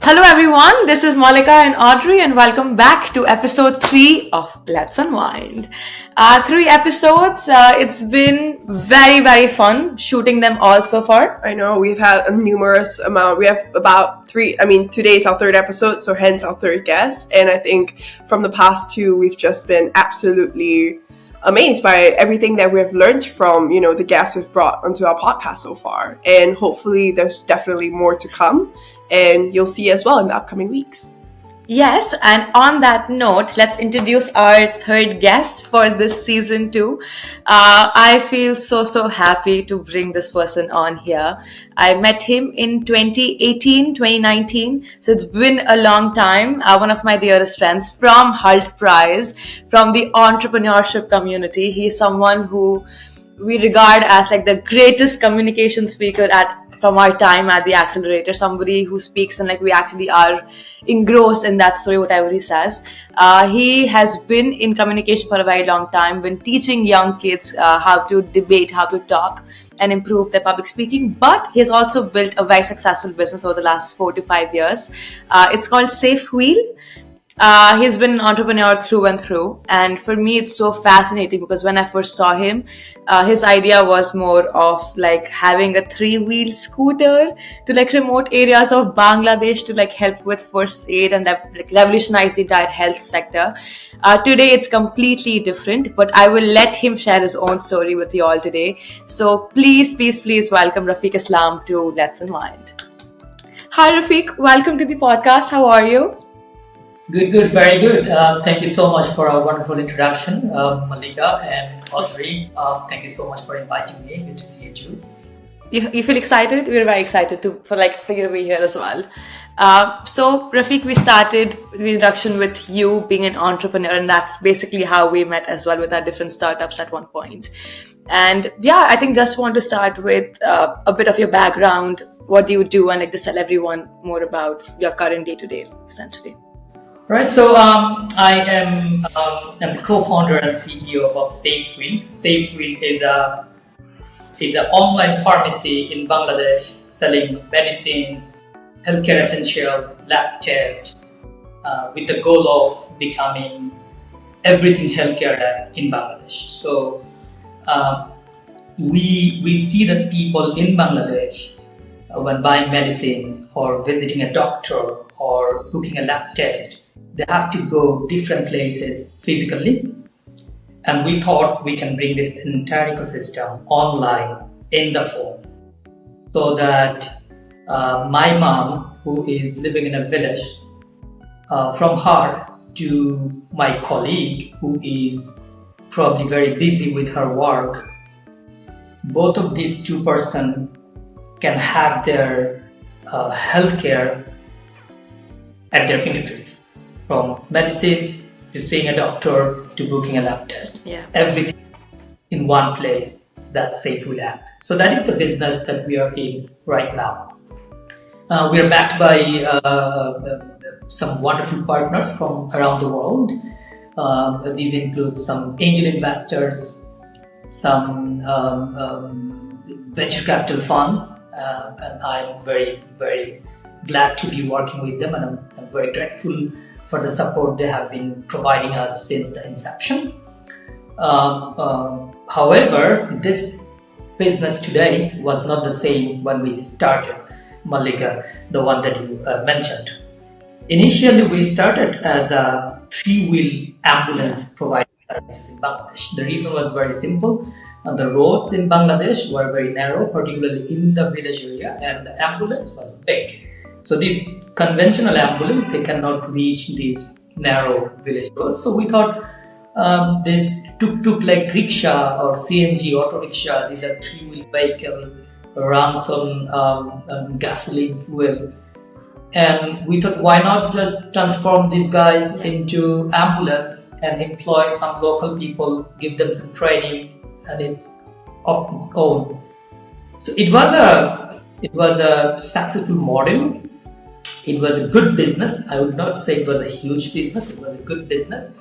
Hello everyone, this is Malika and Audrey and welcome back to episode 3 of Let's Unwind. 3 episodes, it's been very fun shooting them all so far. I know, we've had a numerous amount. We have about today's our third episode, so hence our third guest. And I think from the past two, we've just been absolutely amazed by everything that we've learned from, the guests we've brought onto our podcast so far. And hopefully there's definitely more to come. And you'll see as well in the upcoming weeks. Yes, and on that note, let's introduce our third guest for this season 2. I feel so happy to bring this person on here. I met him in 2019, so it's been a long time. One of my dearest friends from Hult Prize, from the entrepreneurship community. He's someone who we regard as like the greatest communication speaker from our time at the accelerator, somebody who speaks and like we actually are engrossed in that story, whatever he says. He has been in communication for a very long time, been teaching young kids how to debate, how to talk and improve their public speaking. But he has also built a very successful business over the last 4 to 5 years. It's called Safewheel. He's been an entrepreneur through and through, and for me it's so fascinating because when I first saw him, his idea was more of like having a 3-wheel scooter to like remote areas of Bangladesh to like help with first aid and revolutionize the entire health sector. Today it's completely different, but I will let him share his own story with you all today. So please welcome Rafiq Islam to Let's Unwind. Hi Rafiq, welcome to the podcast. How are you? Good, very good. Thank you so much for a wonderful introduction, Malika and Audrey. Thank you so much for inviting me. Good to see you too. You feel excited? We're very excited for you to be here as well. So Rafiq, we started the introduction with you being an entrepreneur, and that's basically how we met as well with our different startups at one point. And yeah, I think just want to start with a bit of your background. What do you do, and like just tell everyone more about your current day-to-day, essentially. Right, so I am I'm the co-founder and CEO of Safewheel. Safewheel is an online pharmacy in Bangladesh selling medicines, healthcare essentials, lab tests, with the goal of becoming everything healthcare in Bangladesh. So we see that people in Bangladesh, when buying medicines or visiting a doctor or booking a lab test, they have to go different places physically, and we thought we can bring this entire ecosystem online in the phone, so that my mom, who is living in a village, from her to my colleague, who is probably very busy with her work, both of these two persons can have their healthcare at their fingertips. From medicines to seeing a doctor to booking a lab test. Yeah. Everything in one place. That's Safewheel app. So that is the business that we are in right now. We are backed by some wonderful partners from around the world. These include some angel investors, some venture capital funds, and I'm very glad to be working with them, and I'm very grateful for the support they have been providing us since the inception. However, this business today was not the same when we started, Malika, the one that you mentioned. Initially, we started as a 3-wheel ambulance providing services in Bangladesh. The reason was very simple. The roads in Bangladesh were very narrow, particularly in the village area, and the ambulance was big. So these conventional ambulance, they cannot reach these narrow village roads. So we thought this tuk-tuk like rickshaw or CNG auto rickshaw, these are 3-wheel vehicle, runs on gasoline fuel. And we thought, why not just transform these guys into ambulance and employ some local people, give them some training, and it's of its own. So it was a successful model. It was a good business. I would not say it was a huge business. It was a good business.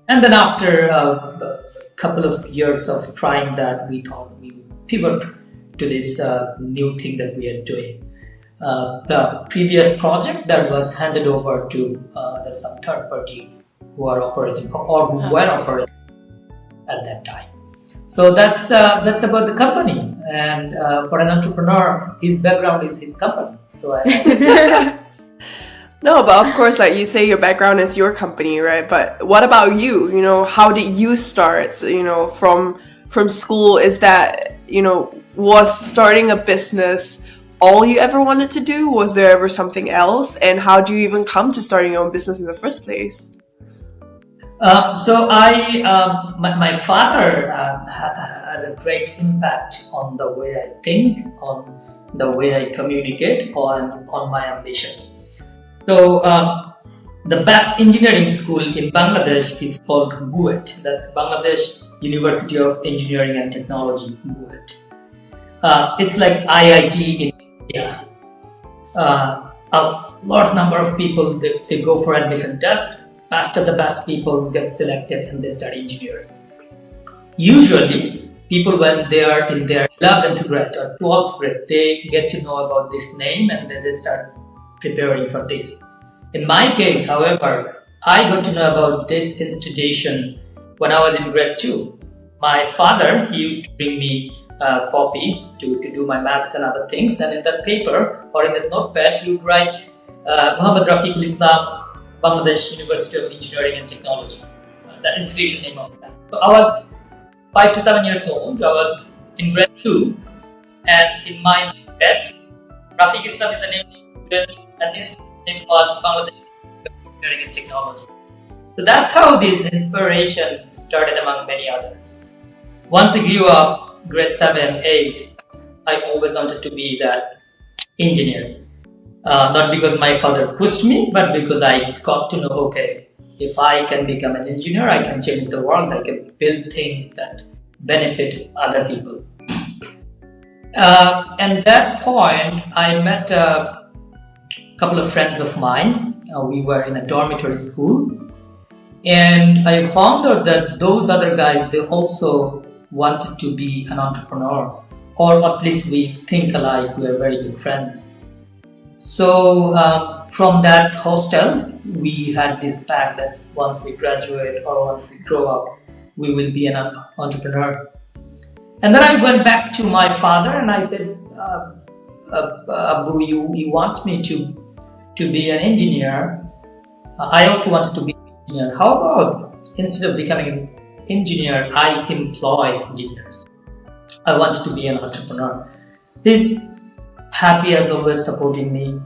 And then after a couple of years of trying that, we thought we would pivot to this new thing that we are doing. the previous project that was handed over to some third party who are operating or who were operating at that time. So that's about the company. And for an entrepreneur, his background is his company. So No, but of course, like you say, your background is your company, right? But what about you? You know, how did you start? So, you know, from school, is that, you know, was starting a business all you ever wanted to do? Was there ever something else? And how do you even come to starting your own business in the first place? So my father has a great impact on the way I think, on the way I communicate, on my ambition. So the best engineering school in Bangladesh is called BUET. That's Bangladesh University of Engineering and Technology, BUET. It's like IIT in India. A large number of people, they go for admission test. Best of the best people get selected and they study engineering. Usually, people when they are in their 11th grade or 12th grade, they get to know about this name and then they start preparing for this. In my case, however, I got to know about this institution when I was in grade 2. My father, he used to bring me a copy to do my maths and other things, and in that paper or in that notepad, he would write Muhammad Rafiq Islam, Bangladesh University of Engineering and Technology, the institution name of that. So I was 5 to 7 years old. I was in grade 2, and in my notepad, Rafiq Islam is the name of the student, and institution name was Bangladesh University of Engineering and Technology. So that's how this inspiration started among many others. Once I grew up, grade 7, 8, I always wanted to be that engineer. Not because my father pushed me, but because I got to know, okay, if I can become an engineer, I can change the world, I can build things that benefit other people. At that point, I met a couple of friends of mine. We were in a dormitory school, and I found out that those other guys, they also wanted to be an entrepreneur, or at least we think alike, we are very good friends. So from that hostel, we had this pact that once we graduate or once we grow up, we will be an entrepreneur. And then I went back to my father and I said, Abu, you want me to be an engineer? I also wanted to be an engineer. How about instead of becoming an engineer, I employ engineers? I want to be an entrepreneur. He's happy as always, supported me.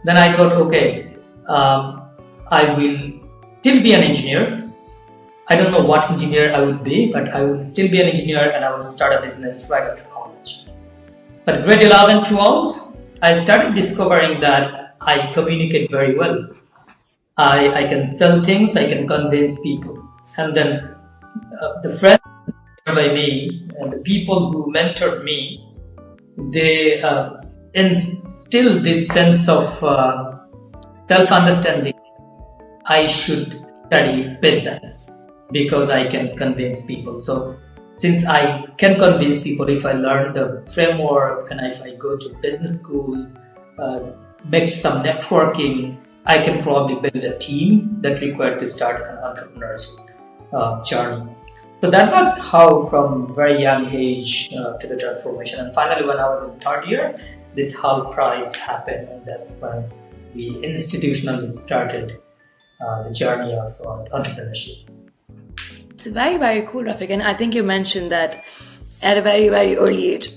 Then I thought, okay, I will still be an engineer. I don't know what engineer I would be, but I will still be an engineer and I will start a business right after college. But grade 11, 12, I started discovering that I communicate very well. I can sell things, I can convince people. And then the friends by me and the people who mentored me, they instill this sense of self-understanding. I should study business because I can convince people. So since I can convince people, if I learn the framework and if I go to business school, make some networking, I can probably build a team that required to start an entrepreneurship journey. So that was how from very young age to the transformation. And finally, when I was in third year, this Hull Prize happened, and that's when we institutionally started the journey of entrepreneurship. It's very, very cool, Rafiq. And I think you mentioned that at a very, very early age,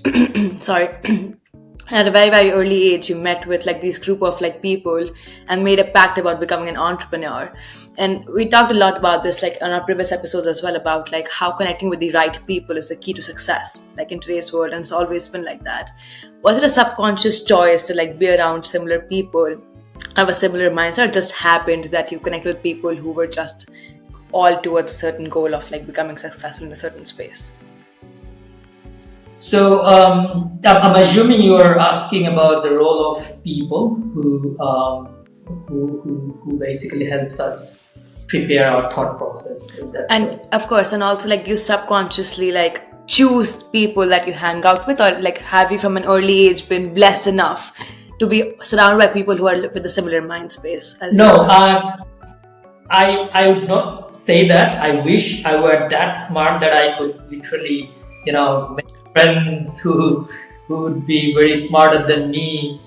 at a very, very early age, you met with like these group of like people and made a pact about becoming an entrepreneur. And we talked a lot about this like on our previous episodes as well, about like how connecting with the right people is the key to success, like in today's world. And it's always been like that. Was it a subconscious choice to like be around similar people, have a similar mindset, or just happened that you connect with people who were just all towards a certain goal of like becoming successful in a certain space? So I'm assuming you are asking about the role of people who basically helps us prepare our thought process. Is that And so? of course, and also like you subconsciously like choose people that you hang out with, or like have you from an early age been blessed enough to be surrounded by people who are with a similar mind space as you No, are? I would not say that. I wish I were that smart that I could literally, make friends who would be very smarter than me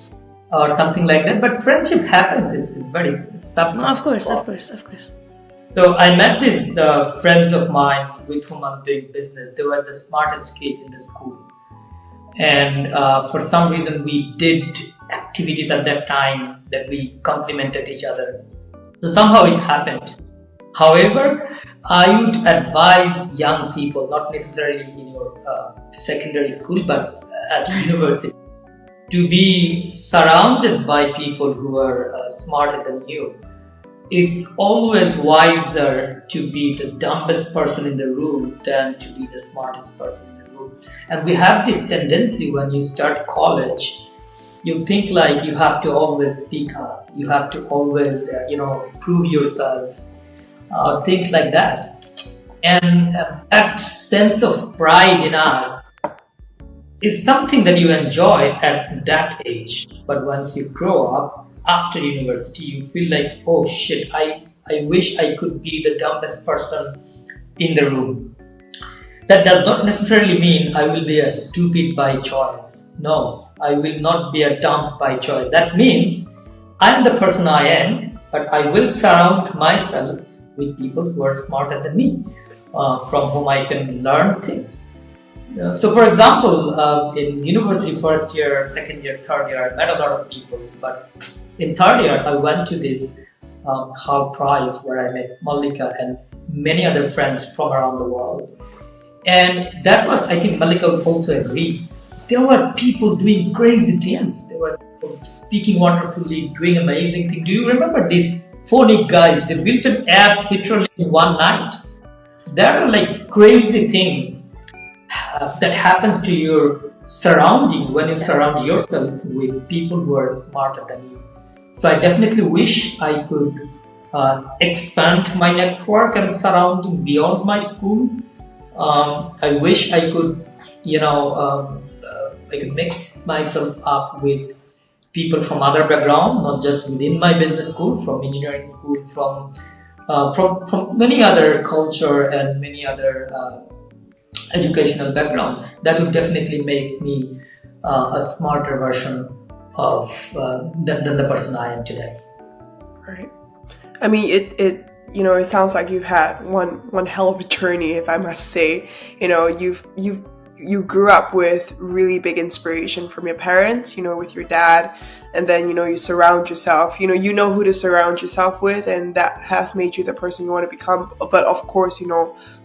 or something like that. But friendship happens. It's very No, subconscious. of course. So I met these friends of mine with whom I'm doing business. They were the smartest kid in the school, and for some reason we did activities at that time that we complemented each other. So somehow it happened. However, I would advise young people, not necessarily in your secondary school, but at university, to be surrounded by people who are smarter than you. It's always wiser to be the dumbest person in the room than to be the smartest person in the room. And we have this tendency when you start college, you think like you have to always speak up, you have to always, prove yourself, things like that. And that sense of pride in us is something that you enjoy at that age. But once you grow up, after university, you feel like, oh shit, I wish I could be the dumbest person in the room. That does not necessarily mean I will be a stupid by choice. No, I will not be a dumb by choice. That means I am the person I am, but I will surround myself with people who are smarter than me, from whom I can learn things. So, for example, in university first year, second year, third year, I met a lot of people. But in third year, I went to this hall prize where I met Malika and many other friends from around the world. And that was, I think Malika would also agree, there were people doing crazy things. There were people speaking wonderfully, doing amazing things. Do you remember these phonic guys? They built an app literally in one night. There are like crazy things that happens to your surrounding when you surround yourself with people who are smarter than you. So I definitely wish I could expand my network and surrounding beyond my school. I wish I could, I could mix myself up with people from other background, not just within my business school, from engineering school, from many other culture and many other educational background. That would definitely make me a smarter version of than the person I am today. Right. I mean, it sounds like you've had one hell of a journey, if I must say. You grew up with really big inspiration from your parents, with your dad, and then, you surround yourself, you know who to surround yourself with, and that has made you the person you want to become. But of course,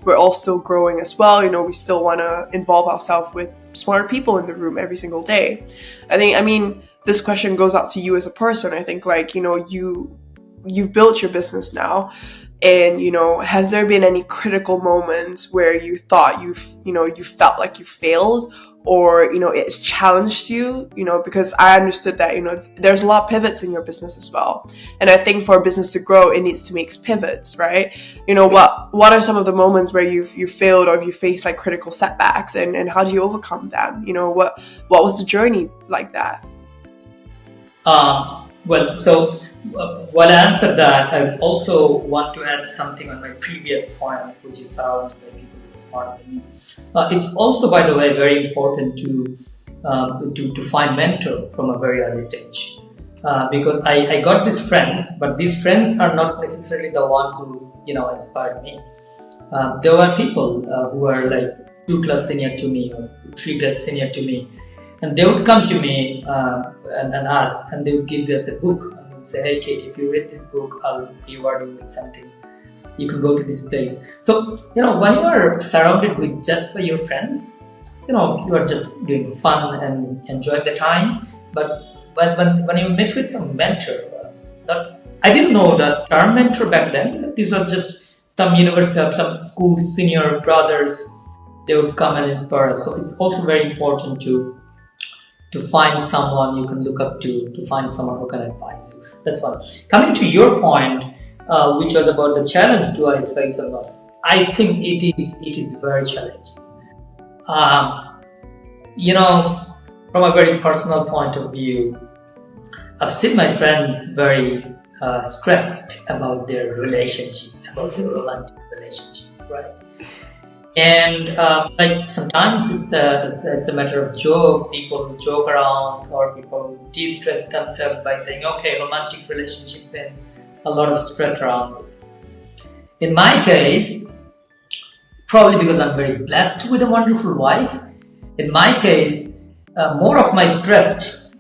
we're all still growing as well. We still want to involve ourselves with smarter people in the room every single day. I mean, this question goes out to you as a person. I think, like, you've built your business now, and has there been any critical moments where you thought you felt like you failed, or it's challenged you? Because I understood that there's a lot of pivots in your business as well, and I think for a business to grow, it needs to make pivots, right? What are some of the moments where you failed, or you faced like critical setbacks, and how do you overcome them? What was the journey like that? So while I answer that, I also want to add something on my previous point, which is surrounded by people who are smarter than me. It's also, by the way, very important to find mentor from a very early stage, because I got these friends, but these friends are not necessarily the one who inspired me. There were people who are like 2 class senior to me or 3 grades senior to me. And they would come to me and ask, and they would give us a book and would say, "Hey kid, if you read this book, I'll reward you with something. You can go to this place." So, when you are surrounded with just by your friends, you are just doing fun and enjoying the time. But when you meet with some mentor, I didn't know the term mentor back then. These were just some university, some school senior brothers. They would come and inspire us. So it's also very important to find someone you can look up to find someone who can advise you. That's one. Coming to your point, which was about the challenge, do I face or not? I think it is very challenging. Um, you know, from a very personal point of view, I've seen my friends very stressed about their relationship, about their romantic relationship, right? And like sometimes it's a matter of joke. People joke around, or people de-stress themselves by saying, "Okay, romantic relationship means a lot of stress around it." In my case, it's probably because I'm very blessed with a wonderful wife. In my case, more of my stress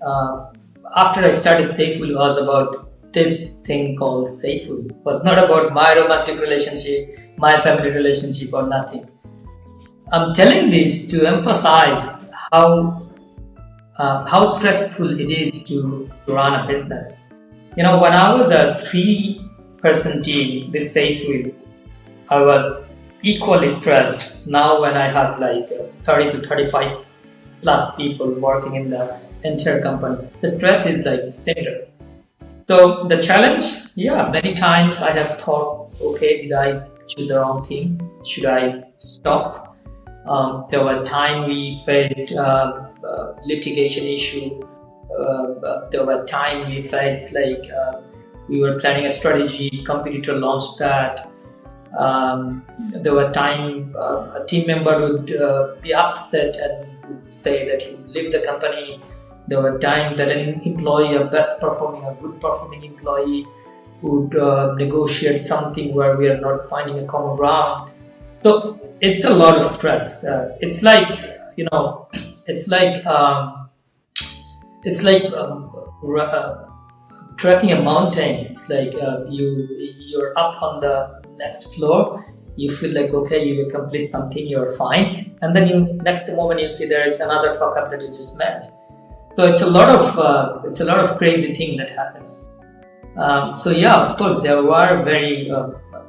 after I started Safewheel was about this thing called Safewheel. It was not about my romantic relationship, my family relationship, or nothing. I'm telling this to emphasize how stressful it is to run a business. When I was a 3-person team with Safewheel, I was equally stressed. Now when I have like 30 to 35 plus people working in the entire company, the stress is like similar. So the challenge, many times I have thought, okay, did I choose the wrong thing? Should I stop? There were times we faced litigation issue. There were times we faced we were planning a strategy, competitor launched that. There were times a team member would be upset and would say that he would leave the company. There were times that an employee, a good performing employee, would negotiate something where we are not finding a common ground. So it's a lot of stress. It's like trekking a mountain. It's like you're up on the next floor. You feel like, okay, you accomplished something, you're fine, and then next moment you see there is another fuck up that you just made. So it's a lot of crazy thing that happens. Of course there were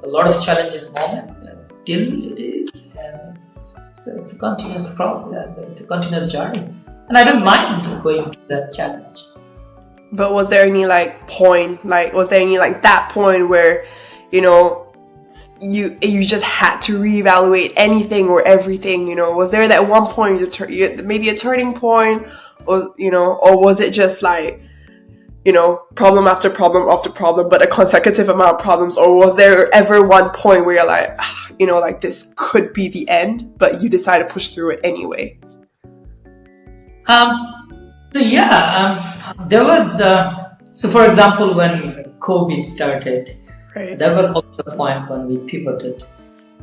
a lot of challenges moment. Still it is, and it's a continuous problem. It's a continuous journey, and I don't mind going to that challenge. But was there any point that point where you just had to reevaluate anything or everything? Was there that one point, maybe a turning point, or was it just problem after problem after problem, but a consecutive amount of problems? Or was there ever one point where you're this could be the end, but you decide to push through it anyway? There was. For example, when COVID started, right, that was also the point when we pivoted.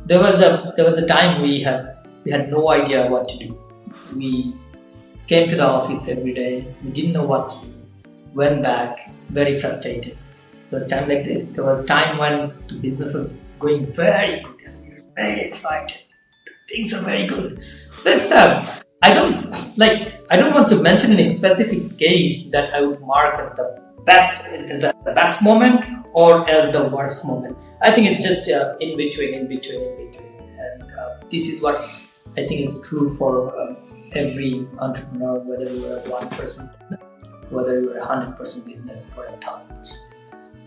There was a time we had no idea what to do. We came to the office every day. We didn't know what to do. Went back, very frustrated. There was time like this. There was time when the business was going very good and we were very excited. Things are very good. That's I don't want to mention any specific case that I would mark as the best moment or as the worst moment. I think it's just in between. And this is what I think is true for every entrepreneur, whether you are a 1%, whether you are a 100% business or a 1,000% business.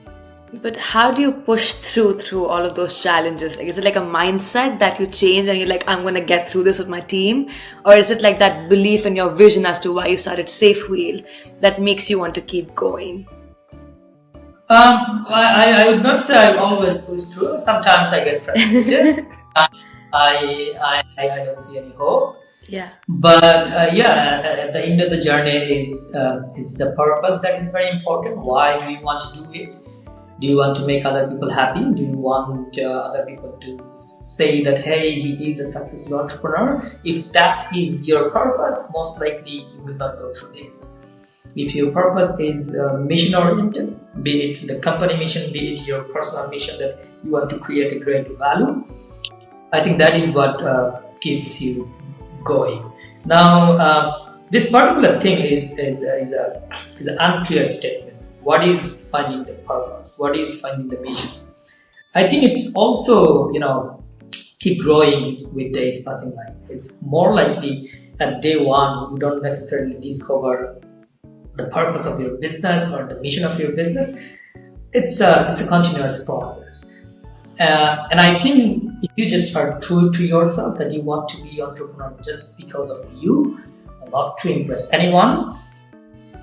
But how do you push through all of those challenges? Is it like a mindset that you change and you're like, I'm going to get through this with my team? Or is it like that belief in your vision as to why you started Safewheel that makes you want to keep going? I would not say I always push through. Sometimes I get frustrated. I don't see any hope. Yeah. But at the end of the journey, it's the purpose that is very important. Why do you want to do it? Do you want to make other people happy? Do you want other people to say that, hey, he is a successful entrepreneur? If that is your purpose, most likely you will not go through this. If your purpose is mission oriented, be it the company mission, be it your personal mission that you want to create a great value, I think that is what keeps you going. Now, this particular thing is an unclear statement. What is finding the purpose? What is finding the mission? I think it's also, keep growing with days passing by. It's more likely at day one, you don't necessarily discover the purpose of your business or the mission of your business. It's a continuous process. And I think if you just are true to yourself that you want to be entrepreneur just because of you, not to impress anyone,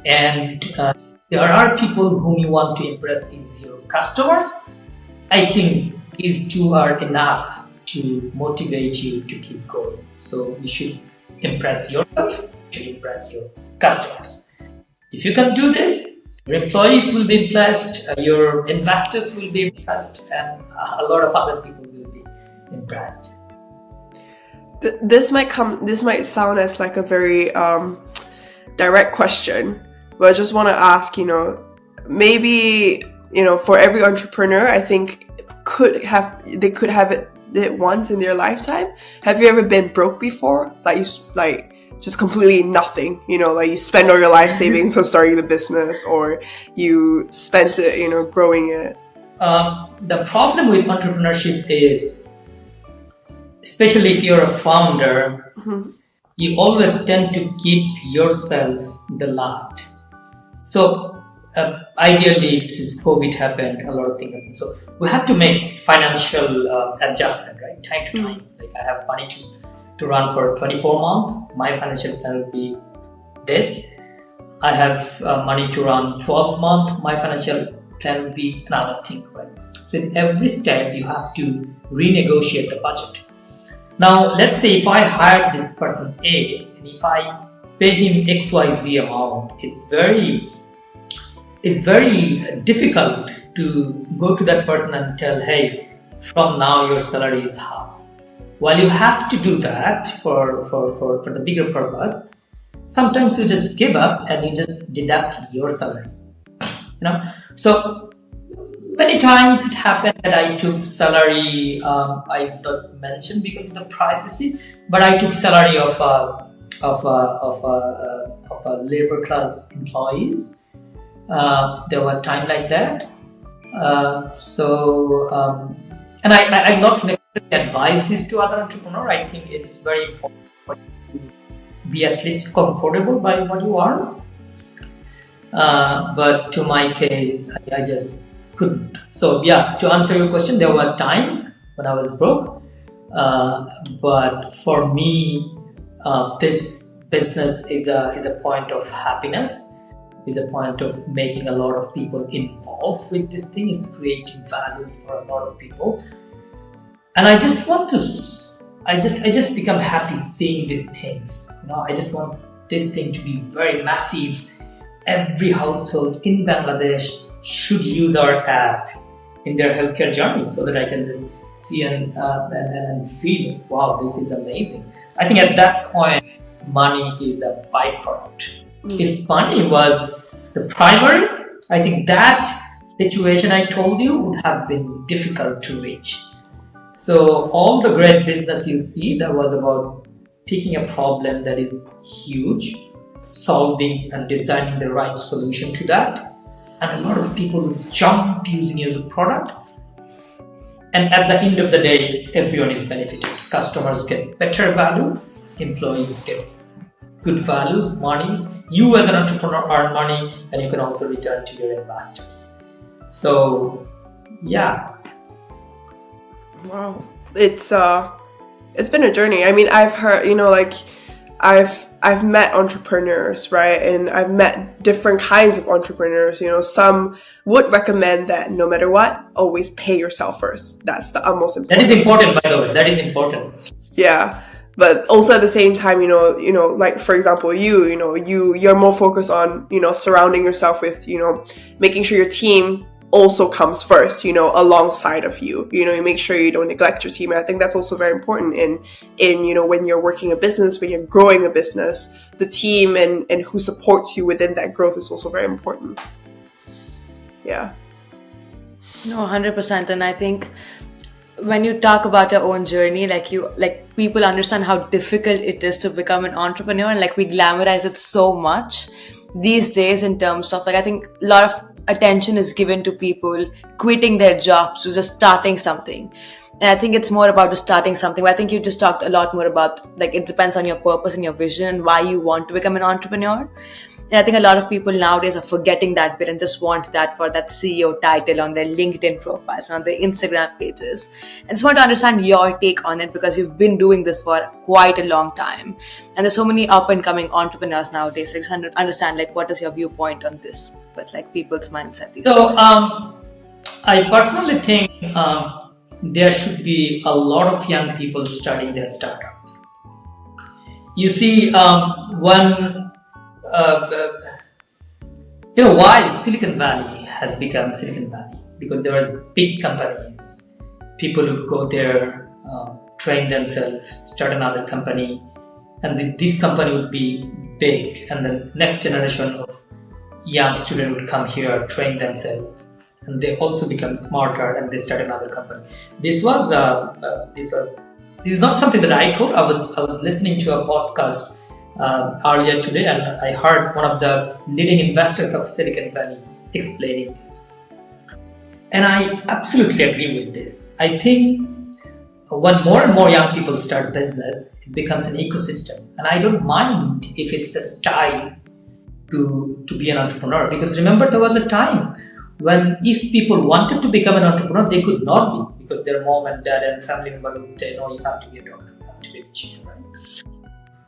and there are people whom you want to impress is your customers, I think these two are enough to motivate you to keep going. So you should impress yourself, you should impress your customers. If you can do this, your employees will be impressed, your investors will be impressed, and a lot of other people will be impressed. This might sound as like a very direct question, but I just want to ask, maybe, for every entrepreneur, I think they could have it once in their lifetime. Have you ever been broke before? Like just completely nothing, like you spend all your life savings on starting the business, or you spent it, growing it? The problem with entrepreneurship is, especially if you're a founder, you always tend to keep yourself the last. So ideally, since COVID happened, a lot of things happened. So we have to make financial adjustment, right? Time to time. Like I have money to run for 24 months. My financial plan will be this. I have money to run 12 months. My financial plan will be another thing, right? So in every step, you have to renegotiate the budget. Now, let's say if I hired this person A, and if I pay him XYZ amount, it's very difficult to go to that person and tell, hey, from now your salary is half. While you have to do that for the bigger purpose, sometimes you just give up and you just deduct your salary. So many times it happened that I took salary, I don't mention because of the privacy, but I took salary of a labor class employees. There were time like that. And I not necessarily advise this to other entrepreneurs. I think it's very important to be at least comfortable by what you are. But to my case, I just couldn't. So yeah, to answer your question, there were time when I was broke. But for me, this business is a point of happiness, is a point of making a lot of people involved with this thing, is creating values for a lot of people. And I just want to, I just become happy seeing these things. I just want this thing to be very massive. Every household in Bangladesh should use our app in their healthcare journey, so that I can just see and feel, wow, this is amazing. I think at that point, money is a byproduct. If money was the primary, I think that situation I told you would have been difficult to reach. So all the great business you see, that was about picking a problem that is huge, solving and designing the right solution to that. And a lot of people would jump using it as a product. And at the end of the day, everyone is benefited. Customers get better value, employees get good values, monies. You as an entrepreneur earn money, and you can also return to your investors. So, yeah. Wow, it's been a journey. I mean, I've heard, I've met entrepreneurs, right? And I've met different kinds of entrepreneurs. Some would recommend that no matter what, always pay yourself first. That's the most important. That is important, by the way. That is important. Yeah. But also at the same time, like for example, you're more focused on, surrounding yourself with, making sure your team also comes first, alongside of you. You make sure you don't neglect your team. And I think that's also very important in when you're working a business, when you're growing a business, the team and who supports you within that growth is also very important. Yeah. No, 100%. And I think when you talk about your own journey, like people understand how difficult it is to become an entrepreneur, and we glamorize it so much these days in terms of I think a lot of attention is given to people quitting their jobs to just starting something. And I think it's more about just starting something. But I think you just talked a lot more about, like, it depends on your purpose and your vision and why you want to become an entrepreneur. And I think a lot of people nowadays are forgetting that bit and just want that for that CEO title on their LinkedIn profiles, on their Instagram pages. I just want to understand your take on it, because you've been doing this for quite a long time. And there's so many up and coming entrepreneurs nowadays. So I just want to understand, like, what is your viewpoint on this, but like people's mindset these So, days? I personally think there should be a lot of young people starting their startup. You see, why Silicon Valley has become Silicon Valley? Because there was big companies, people would go there, train themselves, start another company, and this company would be big, and the next generation of young students would come here, train themselves, and they also become smarter, and they start another company. This is not something that I thought. I was listening to a podcast earlier today, and I heard one of the leading investors of Silicon Valley explaining this, and I absolutely agree with this. I think when more and more young people start business, it becomes an ecosystem, and I don't mind if it's a style to be an entrepreneur, because remember, there was a time when if people wanted to become an entrepreneur, they could not be, because their mom and dad and family member would say, no, you have to be a doctor, you have to be an engineer, right?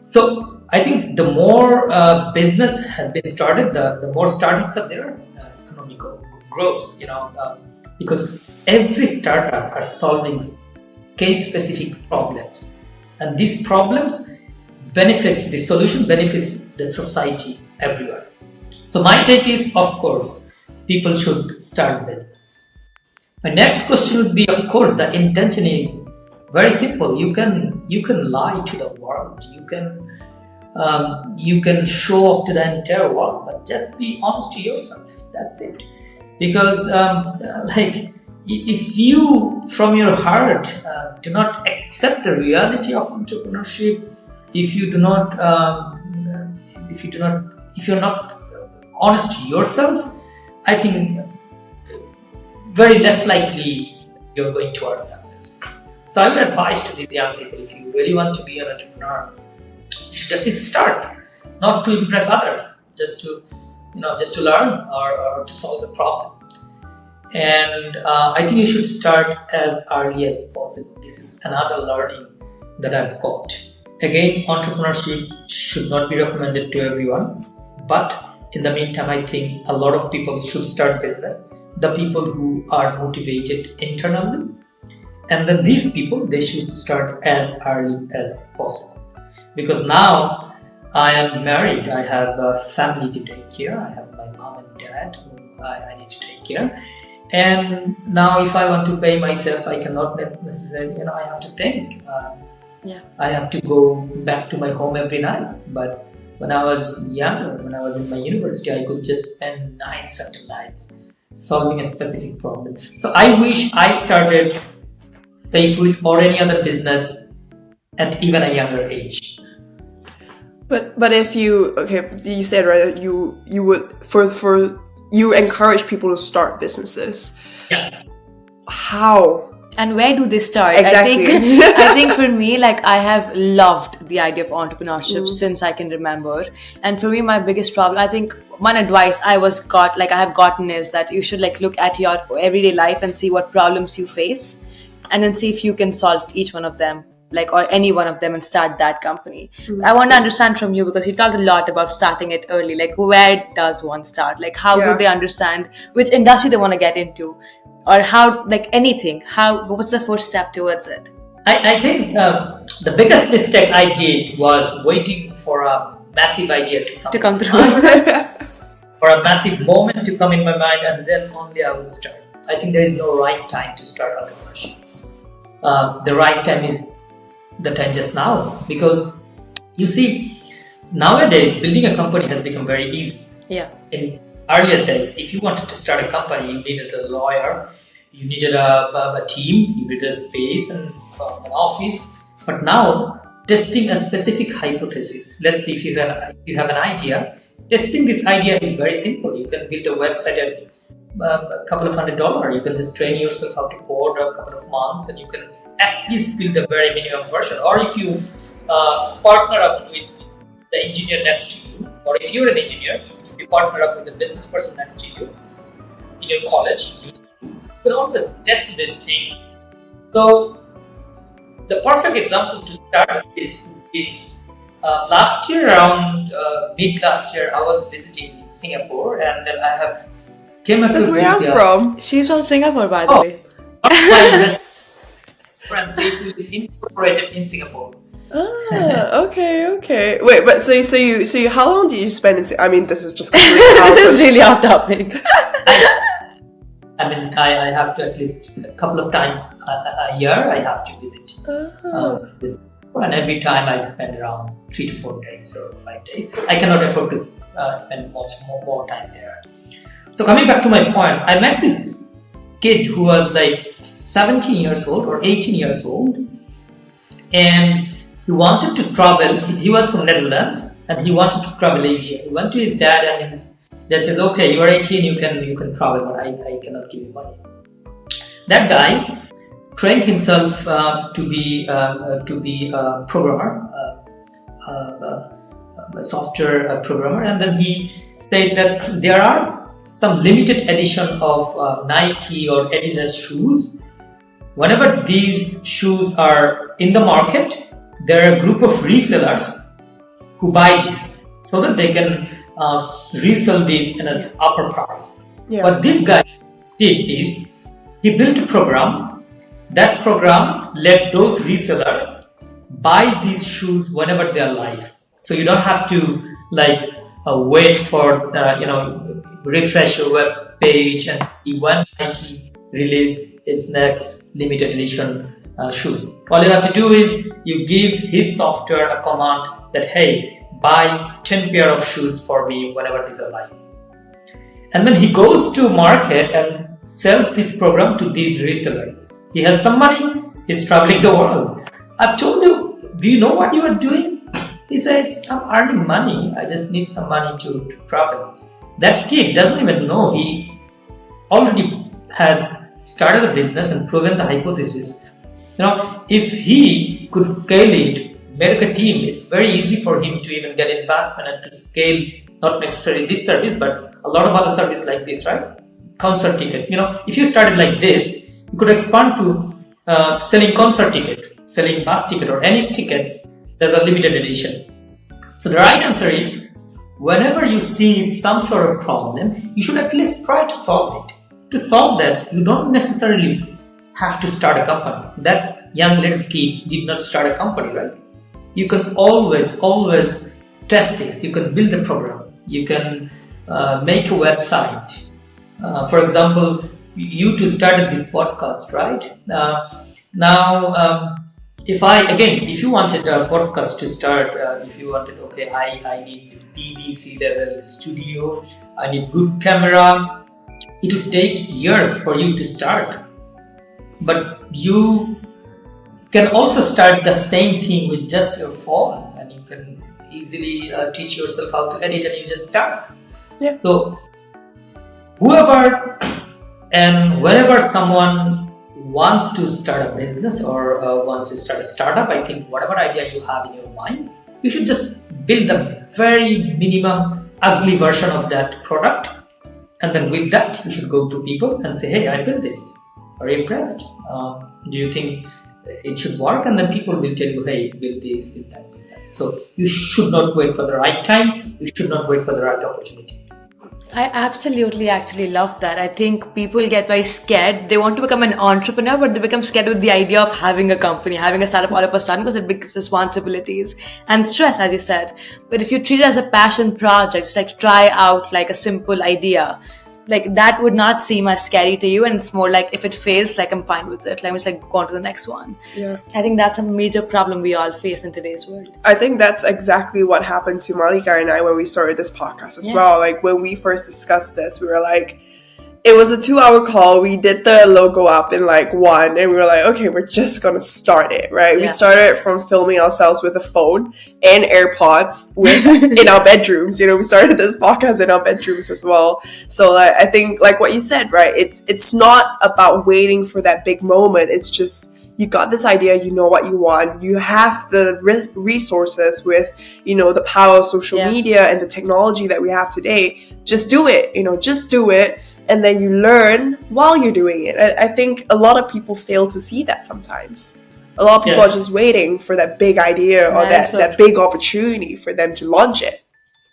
So I think the more business has been started, the more startups are there, economic growth, because every startup are solving case-specific problems, and these problems the solution benefits the society everywhere. So my take is, of course, people should start business. My next question would be, of course, the intention is very simple. You can lie to the world. You can show off to the entire world, but just be honest to yourself. That's it. Because if you from your heart do not accept the reality of entrepreneurship, if you're not honest to yourself, I think very less likely you're going towards success. So I would advise to these young people, if you really want to be an entrepreneur, you should definitely start, not to impress others, just to learn or to solve the problem. And I think you should start as early as possible. This is another learning that I've got. Again, entrepreneurship should not be recommended to everyone, but in the meantime, I think a lot of people should start business. The people who are motivated internally, and then these people, they should start as early as possible. Because now I am married, I have a family to take care, I have my mom and dad whom I need to take care. And now if I want to pay myself, I cannot necessarily, I have to think. I have to go back to my home every night. But when I was younger, when I was in my university, I could just spend nights after nights solving a specific problem. So I wish I started Safewheel or any other business at even a younger age. But if you said, right, that you would you encourage people to start businesses. Yes. How? And where do they start? Exactly. I think for me, like, I have loved the idea of entrepreneurship since I can remember. And for me, my biggest problem, I think one advice I have gotten is that you should look at your everyday life and see what problems you face, and then see if you can solve each one of them, or any one of them, and start that company. I want to understand from you, because you talked a lot about starting it early. Where does one start? How do they understand which industry they want to get into? Or how, anything, what's the first step towards it? I think the biggest mistake I did was waiting for a massive idea to come through. For a massive moment to come in my mind, and then only I would start. I think there is no right time to start entrepreneurship. The right time is the time just now, because you see, nowadays building a company has become very easy. Yeah. In earlier days, if you wanted to start a company, you needed a lawyer, you needed a team, you needed a space and an office. But now, testing a specific hypothesis, let's say if you have an idea, testing this idea is very simple. You can build a website a couple of $100. You can just train yourself how to code a couple of months, and you can at least build the very minimum version. Or if you partner up with the engineer next to you, or if you're an engineer, if you partner up with the business person next to you in your college, you can always test this thing. So the perfect example to start is last year, around mid last year, I was visiting Singapore, and then I have came across That's where this. I'm from. She's from Singapore, by the way. And Safewheel is incorporated in Singapore. Okay. Wait, but so you, how long do you spend in? I mean, this is just This is really off topic. I mean, I have to at least a couple of times a year. I have to visit. And every time I spend around 3 to 4 days or 5 days. I cannot afford to spend much more time there. So coming back to my point, I met this kid who was like 17 years old or 18 years old, and he wanted to travel. He was from Netherlands, and he wanted to travel Asia. He went to his dad, and his dad says, "Okay, you are 18, you can travel, but I cannot give you money." That guy trained himself to be a programmer, a software programmer, and then he said that there are some limited edition of Nike or Adidas shoes. Whenever these shoes are in the market, there are a group of resellers who buy this so that they can resell this in an upper price. Yeah. What this guy did is he built a program. That program let those resellers buy these shoes whenever they are live. So you don't have to wait for refresh your web page and see when Nike release its next limited edition shoes. All you have to do is you give his software a command that, hey, buy 10 pair of shoes for me whenever these are live. And then he goes to market and sells this program to these resellers. He has some money, he's traveling the world. I've told you, do you know what you are doing? He says, I'm earning money, I just need some money to travel. That kid doesn't even know he already has started a business and proven the hypothesis. If he could scale it, make a team, it's very easy for him to even get investment and to scale not necessarily this service, but a lot of other services like this, right? Concert ticket. If you started like this, you could expand to selling concert ticket, selling bus ticket, or any tickets. There's a limited edition. So the right answer is, whenever you see some sort of problem, you should at least try to solve it. To solve that, you don't necessarily have to start a company. That young little kid did not start a company, right? You can always test this. You can build a program. You can make a website. For example, you two started this podcast, right? If you wanted a podcast to start, if you wanted, okay, I need BBC level studio, I need good camera, it would take years for you to start. But you can also start the same thing with just your phone, and you can easily teach yourself how to edit, and you just start. Yeah. So whoever and whenever someone wants to start a business or wants to start a startup, I think whatever idea you have in your mind, you should just build the very minimum ugly version of that product, and then with that you should go to people and say, hey, I built this. Are you impressed? Do you think it should work? And then people will tell you, hey, build this, build that, build that. So you should not wait for the right time. You should not wait for the right opportunity. I absolutely actually love that. I think people get very scared. They want to become an entrepreneur, but they become scared with the idea of having a company, having a startup all of a sudden, because it brings responsibilities and stress, as you said. But if you treat it as a passion project, just like try out like a simple idea, like that would not seem as scary to you, and it's more like if it fails, like I'm fine with it. Like I'm just like go on to the next one. Yeah. I think that's a major problem we all face in today's world. I think that's exactly what happened to Malika and I when we started this podcast as well. Like when we first discussed this, we were like, it was a 2-hour call. We did the logo up in like one, and we were like, okay, we're just gonna start it, right? Yeah. We started from filming ourselves with a phone and AirPods in our bedrooms. We started this podcast in our bedrooms as well. So I think, like what you said, right? It's not about waiting for that big moment. It's just, you got this idea, you know what you want, you have the resources with, the power of social media and the technology that we have today. Just do it, just do it. And then you learn while you're doing it. I think a lot of people fail to see that sometimes. A lot of people are just waiting for that big idea or that big opportunity for them to launch it.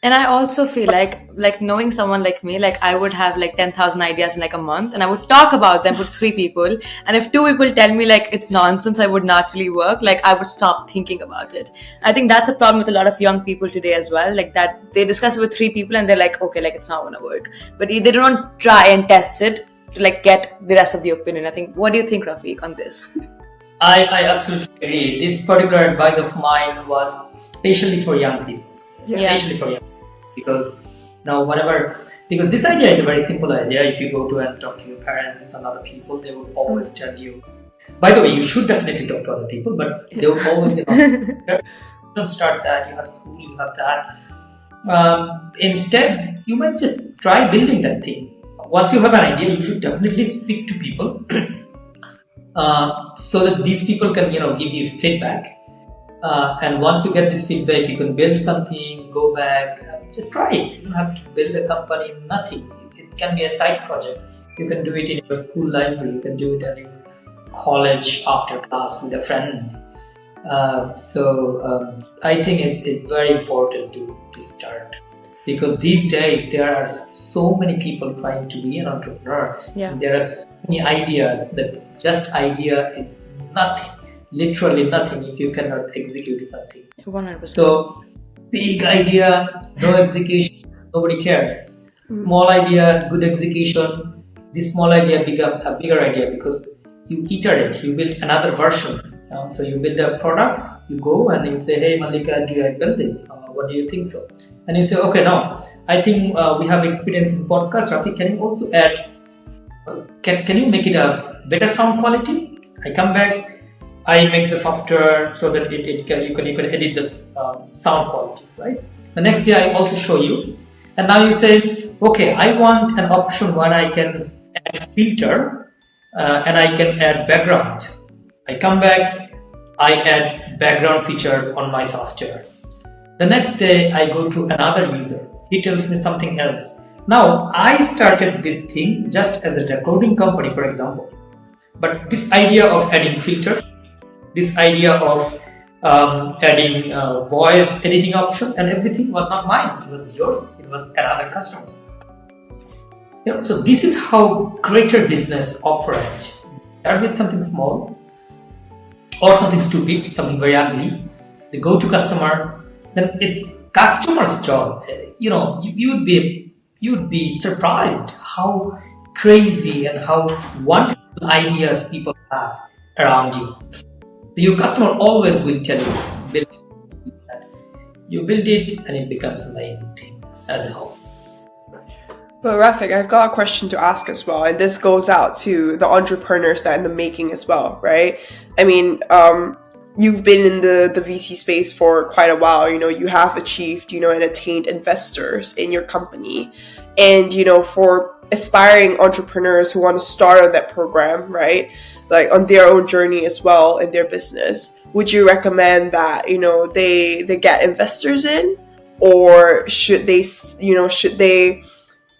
And I also feel like knowing someone like me, like I would have like 10,000 ideas in like a month, and I would talk about them with 3 people. And if 2 people tell me like it's nonsense, I would not really work. Like I would stop thinking about it. I think that's a problem with a lot of young people today as well. Like that they discuss it with 3 people and they're like, okay, like it's not going to work. But they don't try and test it to like get the rest of the opinion. I think, what do you think, Rafiq, on this? I absolutely agree. This particular advice of mine was especially for young people. Especially for young people. Because because this idea is a very simple idea. If you go to and talk to your parents and other people, they would always tell you, by the way, you should definitely talk to other people, but they would always, don't start that, you have school, you have that. Instead, you might just try building that thing. Once you have an idea, you should definitely speak to people so that these people can, give you feedback. And once you get this feedback, you can build something, go back, just try it. You don't have to build a company, nothing. It can be a side project. You can do it in your school library, you can do it at your college after class with a friend. So I think it's very important to start, because these days there are so many people trying to be an entrepreneur. There are so many ideas that just idea is nothing, literally nothing if you cannot execute something. 100%. So big idea, no execution, nobody cares. Small idea, good execution. This small idea become a bigger idea because you iterate, you build another version. So you build a product, you go and you say, hey Malika, do I build this? What do you think so? And you say, okay, now I think we have experience in podcast. Rafiq, can you also add, can you make it a better sound quality? I come back, I make the software so that you can edit this sound quality, right? The next day I also show you, and now you say, okay, I want an option where I can add filter and I can add background. I come back, I add background feature on my software. The next day I go to another user, he tells me something else. Now I started this thing just as a recording company, for example, but this idea of adding filters, this idea of adding voice editing option and everything was not mine. It was yours. It was another customer's. So this is how greater business operate. Start with something small or something stupid, something very ugly. They go to customer. Then it's customer's job. You'd be surprised how crazy and how wonderful ideas people have around you. So your customer always will tell you, build that. You build it and it becomes an amazing thing as a whole. But Rafiq, I've got a question to ask as well, and this goes out to the entrepreneurs that are in the making as well, right? I mean, you've been in the VC space for quite a while. You have achieved, and attained investors in your company. And, for aspiring entrepreneurs who want to start on that program, right? Like on their own journey as well in their business, would you recommend that, they get investors in, or should they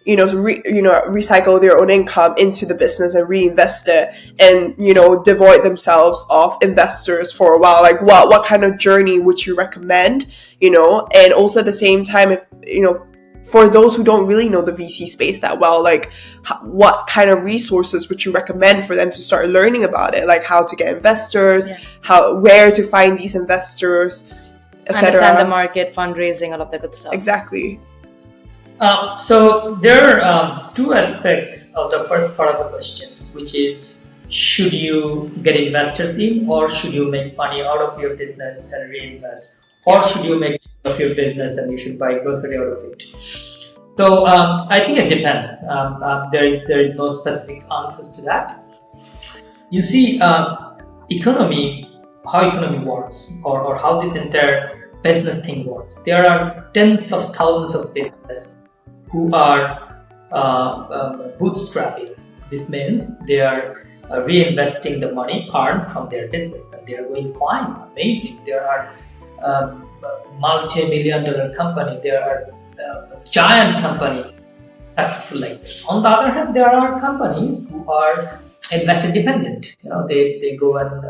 recycle their own income into the business and reinvest it and, devoid themselves of investors for a while? Like what kind of journey would you recommend, and also at the same time, if, for those who don't really know the VC space that well, like what kind of resources would you recommend for them to start learning about it? Like how to get investors, where to find these investors, etc. Understand the market, fundraising, all of the good stuff. Exactly. So there are 2 aspects of the first part of the question, which is, should you get investors in, or should you make money out of your business and reinvest, or should you make money out of your business and you should buy grocery out of it? So I think it depends. There is no specific answers to that. You see, economy, how economy works, or how this entire business thing works. There are tens of thousands of businesses who are bootstrapping. This means they are reinvesting the money earned from their business, and they are going fine, amazing. There are multi-million-dollar company. There are giant company successful like this. On the other hand, there are companies who are investor dependent. They go and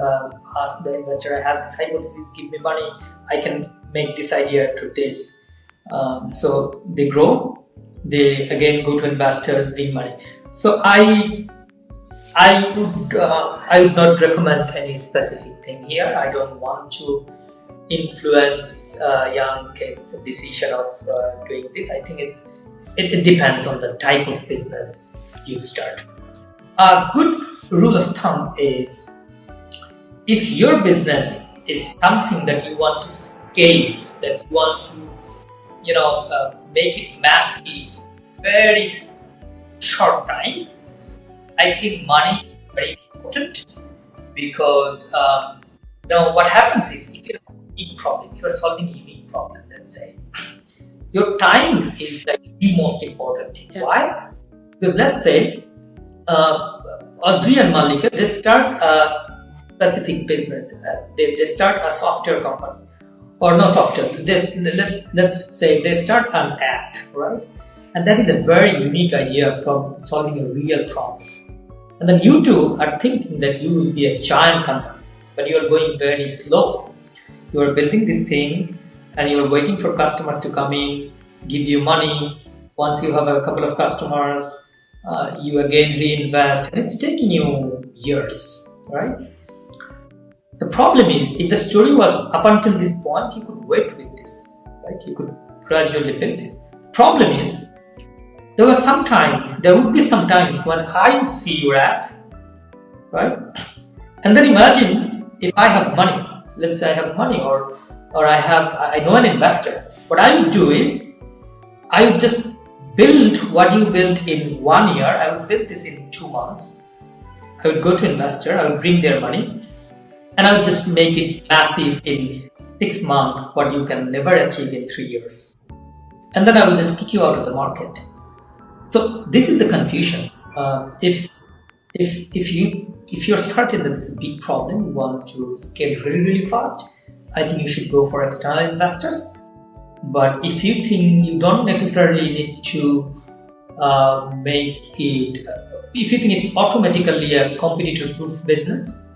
ask the investor, I have this hypothesis, give me money, I can make this idea to this. So they grow, they again go to investor, bring money. So I would not recommend any specific thing here. I don't want to influence young kids' decision of doing this. I think it depends on the type of business you start. A good rule of thumb is, if your business is something that you want to scale, that you want to make it massive very short time, I think money is very important, because what happens is, if you have a unique problem, if you're solving a unique problem, let's say, your time is like the most important thing. Yeah. Why? Because let's say Audrey and Malika, they start a specific business. They start a software company, or no software. Let's say they start an app, right? And that is a very unique idea, from solving a real problem. And then you two are thinking that you will be a giant company, but you are going very slow. You are building this thing, and you are waiting for customers to come in, give you money. Once you have a couple of customers, you again reinvest, and it's taking you years, right? The problem is, if the story was up until this point, you could wait with this, right? You could gradually build this. The problem is, there would be some times when I would see your app, right? And then imagine if I have money. Let's say I have money, or I know an investor. What I would do is, I would just build what you built in 1 year. I would build this in 2 months. I would go to investor, I would bring their money, and I would just make it massive in 6 months, what you can never achieve in 3 years. And then I will just kick you out of the market. So this is the confusion. If you're certain that it's a big problem, you want to scale really, really fast, I think you should go for external investors. But if you think you don't necessarily need to make it, if you think it's automatically a competitor-proof business,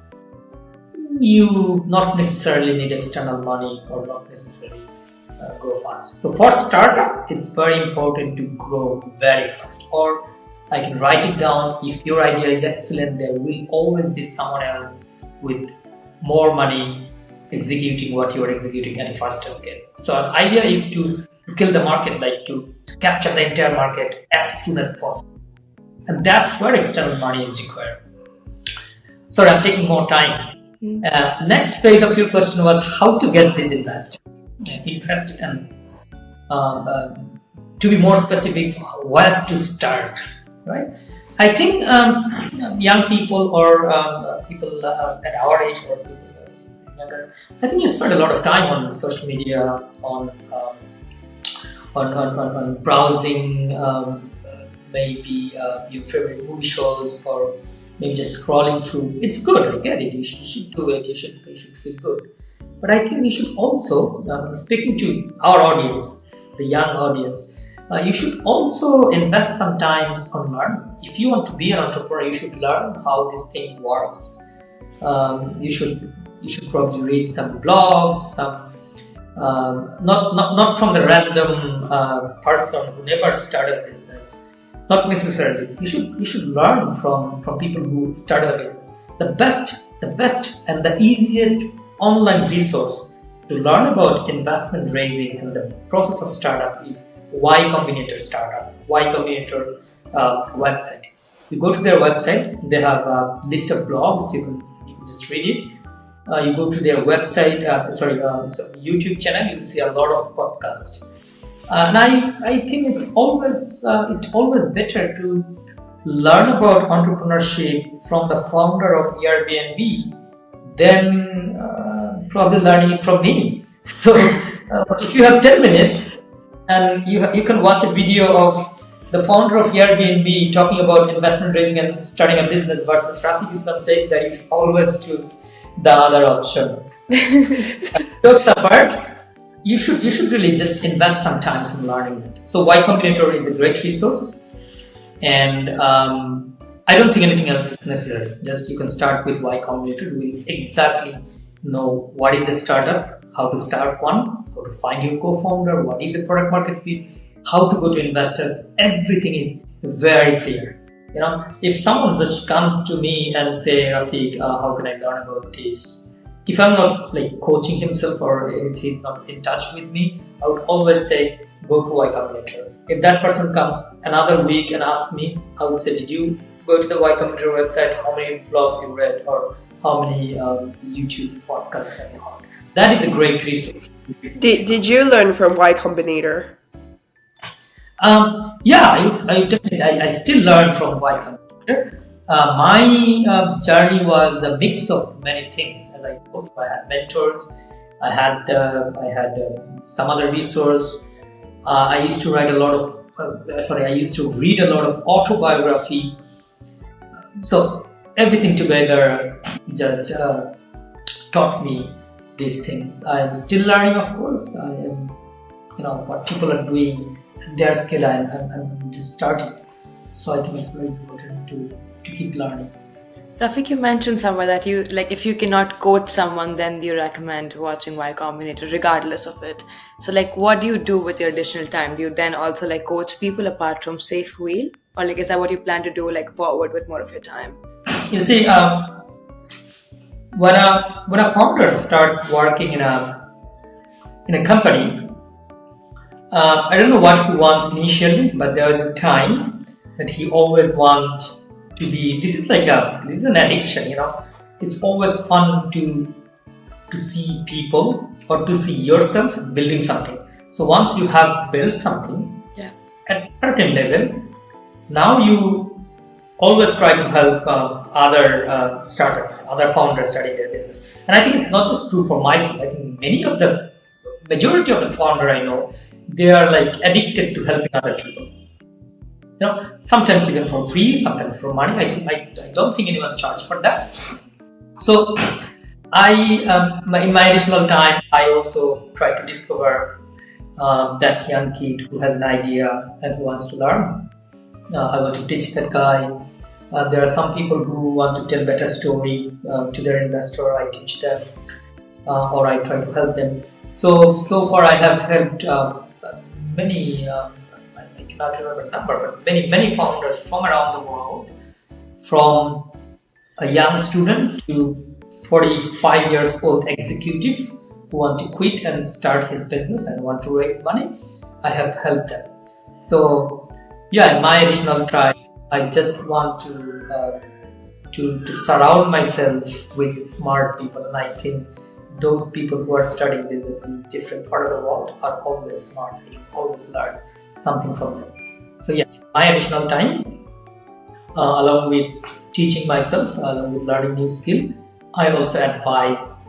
you not necessarily need external money, or not necessarily go fast. So for startup, it's very important to grow very fast. Or I can write it down, if your idea is excellent, there will always be someone else with more money executing what you are executing at a faster scale. So the idea is to kill the market, like to capture the entire market as soon as possible. And that's where external money is required. Sorry, I'm taking more time. Next phase of your question was how to get these investors interested, and to be more specific, where to start, right? I think young people, or people at our age, or people younger, I think you spend a lot of time on social media, on browsing, maybe your favorite movie shows, or maybe just scrolling through. It's good, I get it. You should do it. You should feel good. But I think we should also, speaking to our audience, the young audience, you should also invest sometimes on learning. If you want to be an entrepreneur, you should learn how this thing works. You should probably read some blogs, some not from the random person who never started a business. Not necessarily. You should learn from people who started a business. The best and the easiest online resource to learn about investment raising and the process of startup is Y Combinator Startup, Y Combinator website. You go to their website, they have a list of blogs, you can just read it. You go to their website, YouTube channel, you'll see a lot of podcasts. And I think it's always better to learn about entrepreneurship from the founder of Airbnb than probably learning it from me. So if you have 10 minutes and you can watch a video of the founder of Airbnb talking about investment raising and starting a business versus Rafiq Islam saying that you should always choose the other option. Jokes apart, you should really just invest some time in learning it. So Y Combinator is a great resource, and I don't think anything else is necessary. Just you can start with Y Combinator. You will exactly know what is a startup, how to start one, how to find your co-founder, what is a product market fit, how to go to investors. Everything is very clear. If someone just come to me and say, Rafiq, how can I learn about this? If I'm not like coaching himself or if he's not in touch with me, I would always say, go to Y Combinator. If that person comes another week and asks me, I would say, did you go to the Y Combinator website? How many blogs you read or how many YouTube podcasts have you heard? That is a great resource. Did you learn from Y Combinator? Yeah, I definitely. I still learn from Y Combinator. My journey was a mix of many things. As I told you, I had mentors. I had some other resource. I used to read a lot of autobiography. So everything together just taught me these things. I am still learning, of course. I am, what people are doing, their skill. I'm just starting. So I think it's very important to keep learning. Rafiq, you mentioned somewhere that you like if you cannot coach someone, then you recommend watching Y Combinator regardless of it. So like what do you do with your additional time? Do you then also like coach people apart from Safewheel? Or like is that what you plan to do like forward with more of your time? You see, when a founder start working in a company, I don't know what he wants initially, but there was a time that he always want to be. This is an addiction, It's always fun to see people or to see yourself building something. So once you have built something at a certain level, now you always try to help other startups, other founders starting their business. And I think it's not just true for myself. I think majority of the founder I know, they are like addicted to helping other people. Sometimes even for free, sometimes for money. I don't think anyone charges for that. So in my additional time, I also try to discover that young kid who has an idea and who wants to learn. I want to teach that guy. There are some people who want to tell better story to their investor. I teach them or I try to help them. So far I have helped many, I cannot remember the number, but many founders from around the world, from a young student to 45 years old executive who want to quit and start his business and want to raise money. I have helped them. So in my additional time, I just want to surround myself with smart people, and I think those people who are studying business in different part of the world are always smart. You can always learn something from them. So my additional time, along with teaching myself, along with learning new skill, I also advise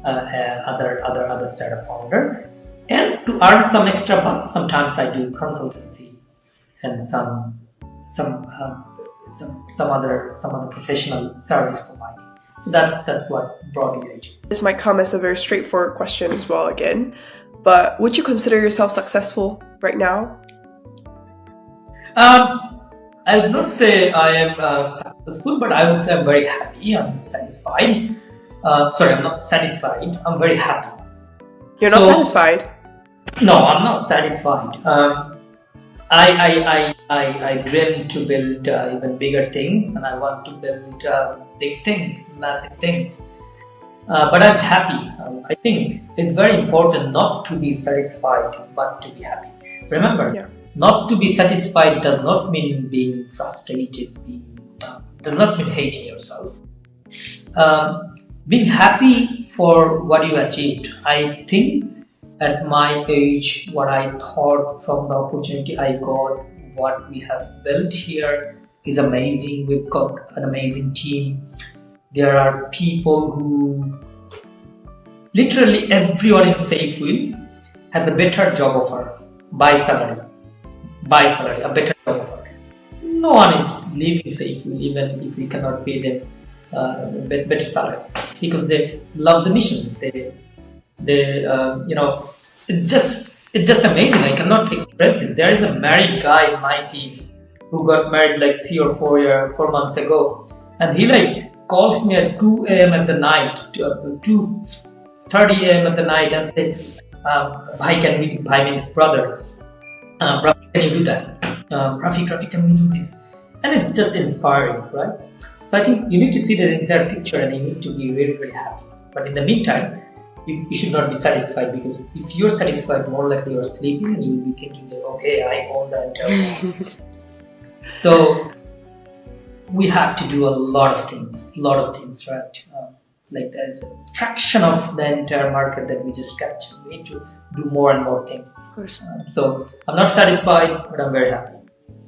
other startup founder, and to earn some extra bucks, sometimes I do consultancy and some other professional service providing. So that's what broadly I do. This might come as a very straightforward question as well again, but would you consider yourself successful right now? I would not say I am successful, but I would say I'm very happy. I'm satisfied. I'm not satisfied. I'm very happy. You're not satisfied? No, I'm not satisfied. I dream to build even bigger things, and I want to build big things, massive things. But I'm happy. I think it's very important not to be satisfied, but to be happy. Remember, not to be satisfied does not mean being frustrated, does not mean hating yourself. Being happy for what you achieved, I think at my age, what I thought from the opportunity I got, what we have built here is amazing. We've got an amazing team. There are people who, literally everyone in Safewheel has a better job offer by salary, a better job offer. No one is leaving Safewheel even if we cannot pay them better salary, because they love the mission. It's just amazing. I cannot express this. There is a married guy in my team who got married like 4 months ago, and he like calls me at 2 a.m. at the night, 2:30 a.m. at the night, and say, Bhai means brother. Rafiq, can you do that? Rafiq, can we do this? And it's just inspiring, right? So I think you need to see the entire picture and you need to be very, very happy. But in the meantime, you should not be satisfied, because if you're satisfied, more likely you're sleeping and you'll be thinking that, okay, I own the entire world. So we have to do a lot of things, right? Like there's a fraction of the entire market that we just captured. We need to do more and more things. Of course. So I'm not satisfied, but I'm very happy.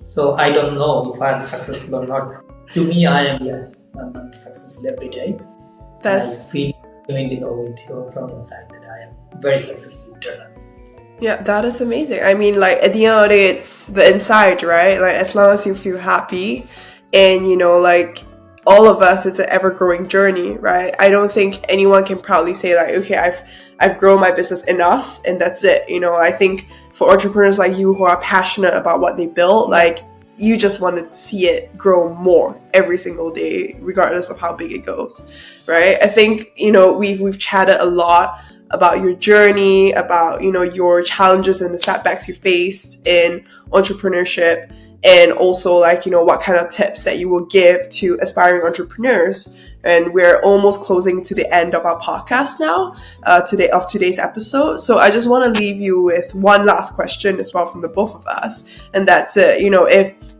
So I don't know if I'm successful or not. To me, I am, yes. I'm not successful every day. I feel genuinely know it from inside that I am very successful internally. Yeah, that is amazing. I mean, like, at the end of the day, it's the inside, right? Like, as long as you feel happy and, like, all of us, it's an ever-growing journey, right? I don't think anyone can proudly say, like, okay, I've grown my business enough and that's it. I think for entrepreneurs like you who are passionate about what they build, like, you just want to see it grow more every single day, regardless of how big it goes, right? I think, we've chatted a lot about your journey, about, your challenges and the setbacks you faced in entrepreneurship, and also like, what kind of tips that you will give to aspiring entrepreneurs. And we're almost closing to the end of our podcast now, today's episode. So I just want to leave you with one last question as well from the both of us. And that's it.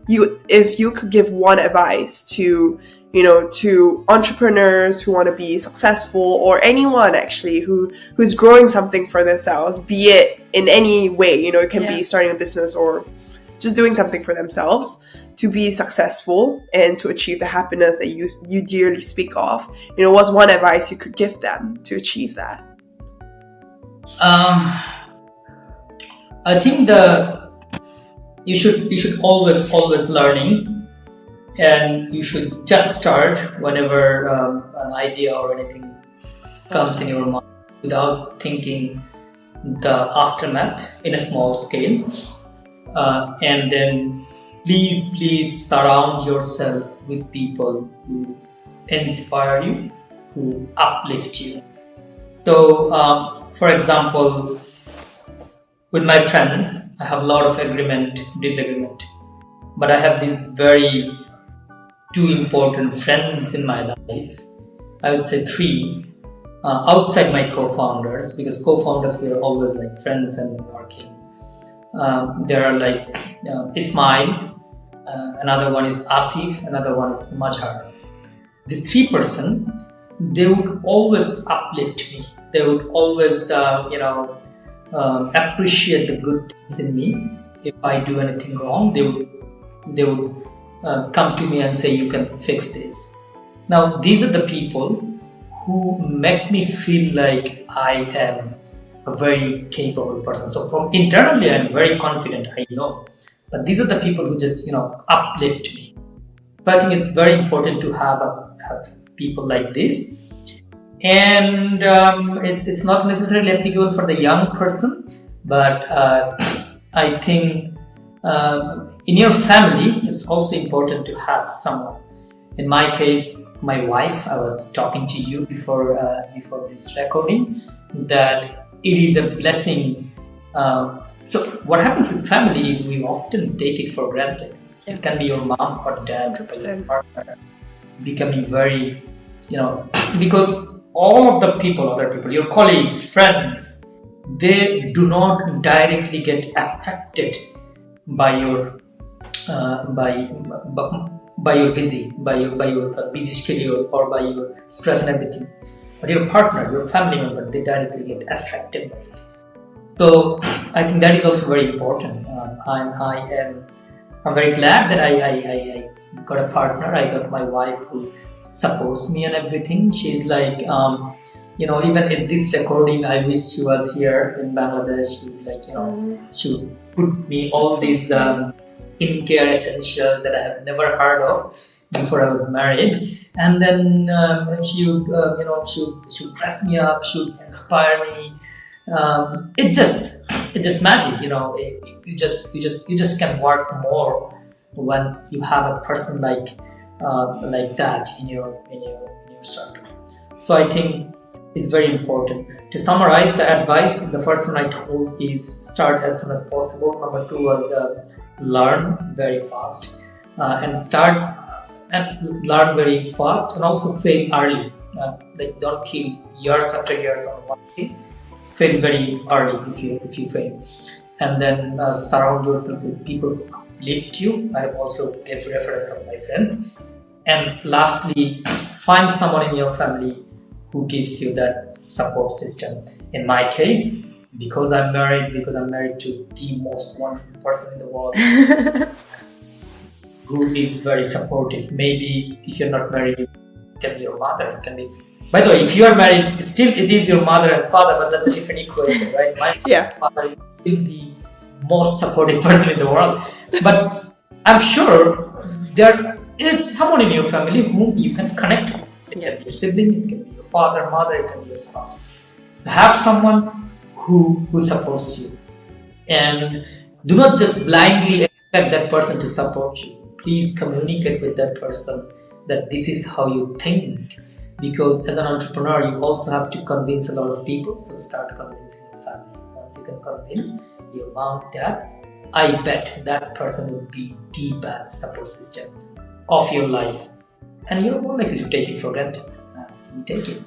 If you could give one advice to entrepreneurs who want to be successful, or anyone actually who's growing something for themselves, be it in any way, it can be starting a business or just doing something for themselves to be successful and to achieve the happiness that you dearly speak of. What's one advice you could give them to achieve that? I think you should always learning, and you should just start whenever an idea or anything comes in your mind without thinking the aftermath in a small scale. And then please surround yourself with people who inspire you, who uplift you. So, for example, with my friends, I have a lot of disagreement, but I have these very two important friends in my life. I would say three, outside my co-founders, because co-founders, we are always like friends and working. There are like Ismail, another one is Asif, another one is Majhar. These three person, they would always uplift me. They would always, appreciate the good things in me. If I do anything wrong, they would come to me and say, you can fix this. Now, these are the people who make me feel like I am a very capable person. So from internally, I'm very confident, I know. But these are the people who just, uplift me. So I think it's very important to have people like this. And it's not necessarily applicable for the young person, but I think in your family, it's also important to have someone. In my case, my wife, I was talking to you before this recording, that it is a blessing. So what happens with family is we often take it for granted. Yeah. It can be your mom or dad 100%. Or your partner becoming very, because all of the other people, your colleagues, friends, they do not directly get affected by your busy schedule or by your stress and everything. But your partner, your family member, they directly get affected by it. So I think that is also very important. I'm very glad that I got a partner. I got my wife who supports me and everything. She's like, even in this recording, I wish she was here in Bangladesh. She would she would put me all these skincare essentials that I have never heard of before I was married. And then she would, she would dress me up. She would inspire me. It just magic. You just can work more when you have a person like that in your circle. So I think it's very important. To summarize the advice, the first one I told is start as soon as possible. Number 2 was learn very fast and learn very fast, and also fail early. Don't kill years after years on one thing. Fail very early if you fail, and then surround yourself with people who uplift you. I have also gave reference of my friends. And lastly, find someone in your family who gives you that support system. In my case, because I'm married to the most wonderful person in the world who is very supportive. Maybe if you're not married, it can be your mother. It can be. By the way, if you are married, still it is your mother and father, but that's a different equation, right? My father is still the most supportive person in the world. But I'm sure there is someone in your family whom you can connect with. It can be your sibling, it can be your father, mother, it can be your spouses. Have someone who supports you. And do not just blindly expect that person to support you. Please communicate with that person that this is how you think. Because as an entrepreneur, you also have to convince a lot of people. So start convincing your family. Once you can convince your mom, dad, I bet that person would be the best support system of your life. And you're more likely to take it for granted. You take it.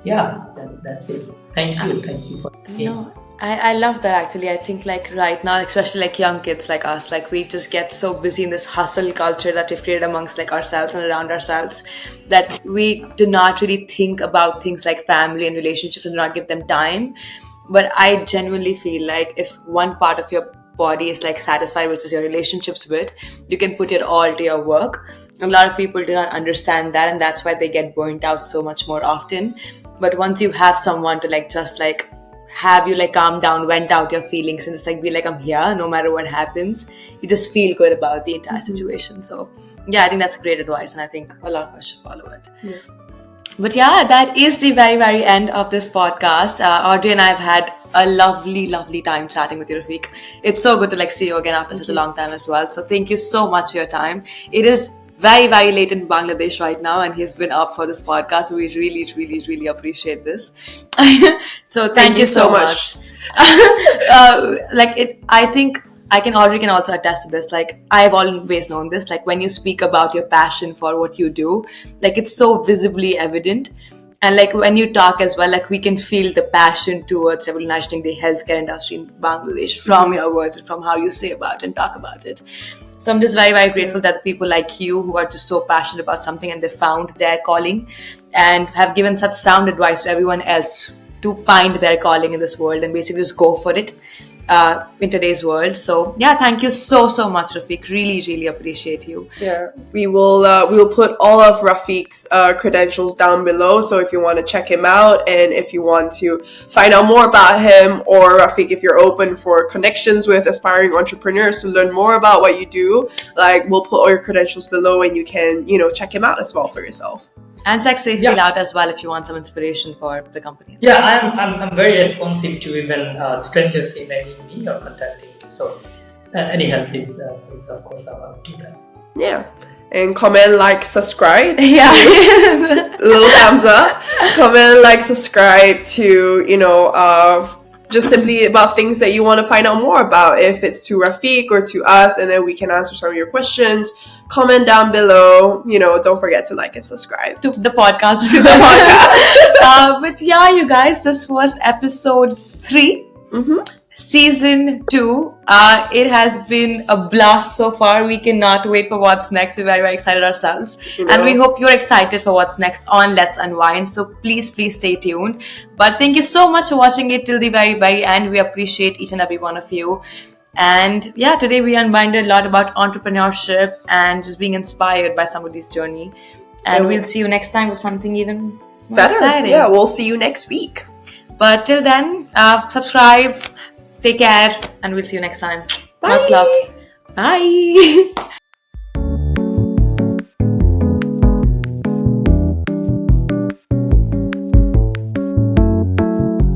And that's it. Thank you for No, I love that actually. I think right now, especially young kids like us, we just get so busy in this hustle culture that we've created amongst ourselves and around ourselves, that we do not really think about things like family and relationships and do not give them time. But I genuinely feel if one part of your body is satisfied, which is your relationships with, you can put it all to your work. A lot of people do not understand that, and that's why they get burnt out so much more often. But once you have someone to have you calm down, vent out your feelings, and just be I'm here no matter what happens, you just feel good about the entire situation. So I think that's great advice, and I think a lot of us should follow it. But that is the very, very end of this podcast. Audrey and I have had a lovely, lovely time chatting with you, Rafiq. It's so good to see you again after such a long time as well. So thank you so much for your time. It is very, very late in Bangladesh right now, and he's been up for this podcast. So we really, really, really appreciate this. So thank you so much. I think Audrey can also attest to this. I've always known this. When you speak about your passion for what you do, it's so visibly evident. And when you talk as well, we can feel the passion towards revolutionizing the healthcare industry in Bangladesh from your words and from how you say about it and talk about it. So I'm just very, very grateful that the people like you who are just so passionate about something and they found their calling and have given such sound advice to everyone else to find their calling in this world and basically just go for it in today's world. So thank you so much, Rafiq. Really, really appreciate you. We will put all of Rafiq's credentials down below, so if you want to check him out and if you want to find out more about him, or Rafiq, if you're open for connections with aspiring entrepreneurs to learn more about what you do, we'll put all your credentials below and you can check him out as well for yourself. And check Safewheel out as well if you want some inspiration for the company. I'm very responsive to even strangers emailing me or contacting me. So any help is of course I'll do that. And comment, subscribe. Little thumbs up. Comment, subscribe to just simply about things that you want to find out more about, if it's to Rafiq or to us, and then we can answer some of your questions. Comment down below. Don't forget to like and subscribe to the podcast. But you guys, this was episode 3. season 2. It has been a blast so far. We cannot wait for what's next. We're very, very excited ourselves. And we hope you're excited for what's next on Let's Unwind. So please stay tuned. But thank you so much for watching it till the very, very end. We appreciate each and every one of you. And yeah, today we unwinded a lot about entrepreneurship and just being inspired by somebody's journey. And we'll see you next time with something even more better. exciting. Yeah, we'll see you next week. But till then, subscribe, take care, and we'll see you next time. Bye. Much love. Bye.